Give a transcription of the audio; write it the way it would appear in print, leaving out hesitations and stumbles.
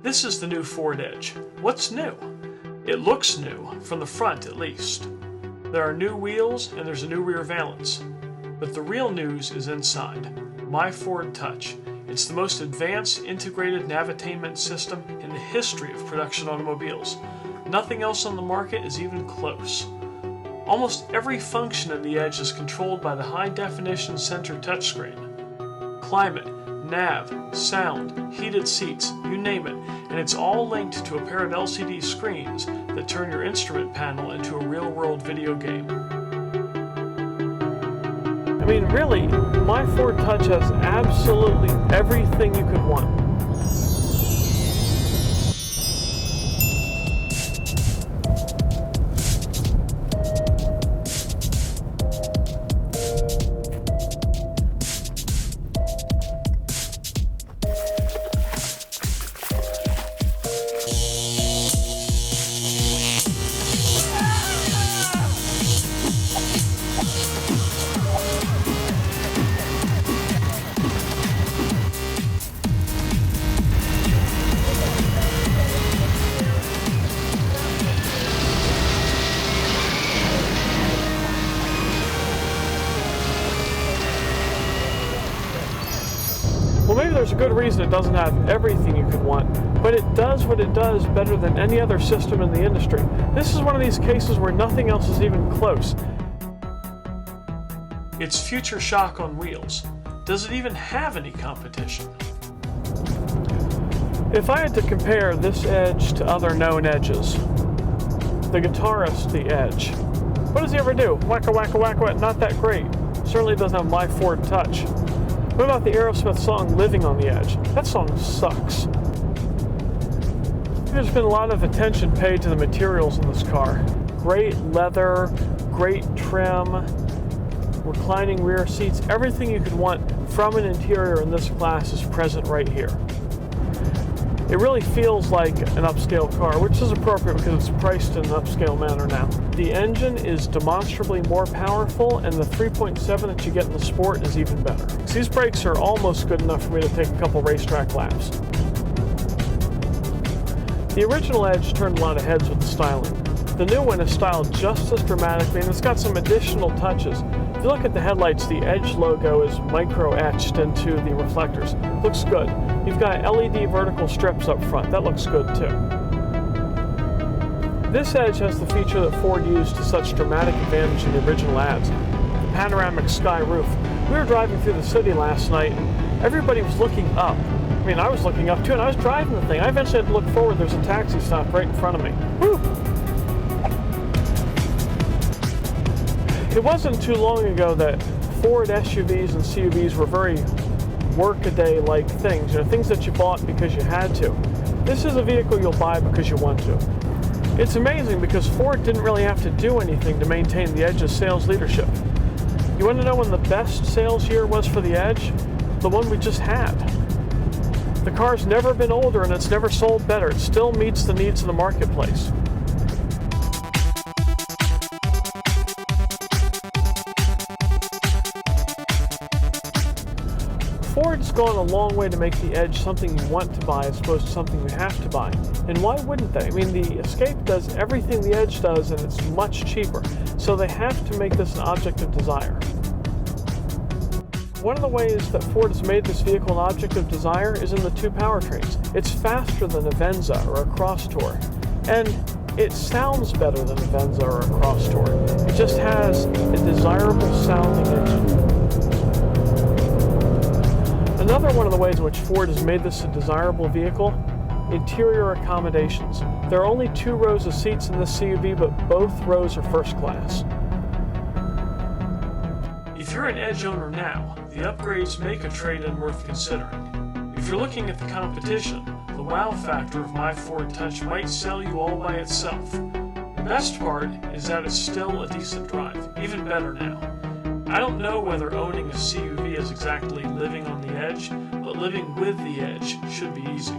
This is the new Ford Edge. What's new? It looks new, from the front at least. There are new wheels and there's a new rear valance. But the real news is inside. My Ford Touch. It's the most advanced integrated navitainment system in the history of production automobiles. Nothing else on the market is even close. Almost every function in the Edge is controlled by the high-definition center touchscreen. Climate, nav, sound, heated seats, you name it, and it's all linked to a pair of LCD screens that turn your instrument panel into a real-world video game. I mean, really, my Ford Touch has absolutely everything you could want. Well, maybe there's a good reason it doesn't have everything you could want, but it does what it does better than any other system in the industry. This is one of these cases where nothing else is even close. It's future shock on wheels. Does it even have any competition? If I had to compare this Edge to other known Edges, the guitarist, the Edge, what does he ever do? Wacka wacka wacka, not that great. Certainly doesn't have my Ford Touch. What about the Aerosmith song Living on the Edge? That song sucks. There's been a lot of attention paid to the materials in this car. Great leather, great trim, reclining rear seats, everything you could want from an interior in this class is present right here. It really feels like an upscale car, which is appropriate because it's priced in an upscale manner now. The engine is demonstrably more powerful, and the 3.7 that you get in the Sport is even better. These brakes are almost good enough for me to take a couple racetrack laps. The original Edge turned a lot of heads with the styling. The new one is styled just as dramatically, and it's got some additional touches. If you look at the headlights, the Edge logo is micro-etched into the reflectors. Looks good. You've got LED vertical strips up front. That looks good too. This Edge has the feature that Ford used to such dramatic advantage in the original ads, the panoramic sky roof. We were driving through the city last night, and everybody was looking up. I mean, I was looking up too, and I was driving the thing. I eventually had to look forward. There's a taxi stop right in front of me. Whew! It wasn't too long ago that Ford SUVs and CUVs were very workaday-like things, things that you bought because you had to. This is a vehicle you'll buy because you want to. It's amazing because Ford didn't really have to do anything to maintain the Edge's sales leadership. You want to know when the best sales year was for the Edge? The one we just had. The car's never been older and it's never sold better. It still meets the needs of the marketplace. Ford's gone a long way to make the Edge something you want to buy as opposed to something you have to buy. And why wouldn't they? I mean, the Escape does everything the Edge does and it's much cheaper. So they have to make this an object of desire. One of the ways that Ford has made this vehicle an object of desire is in the two powertrains. It's faster than a Venza or a Crosstour. And it sounds better than a Venza or a Crosstour. It just has a desirable sounding engine. Another one of the ways in which Ford has made this a desirable vehicle, interior accommodations. There are only 2 rows of seats in this CUV, but both rows are first class. If you're an Edge owner now, the upgrades make a trade-in worth considering. If you're looking at the competition, the wow factor of my Ford Touch might sell you all by itself. The best part is that it's still a decent drive, even better now. I don't know whether owning a CUV is exactly living on the Edge, but living with the Edge should be easy.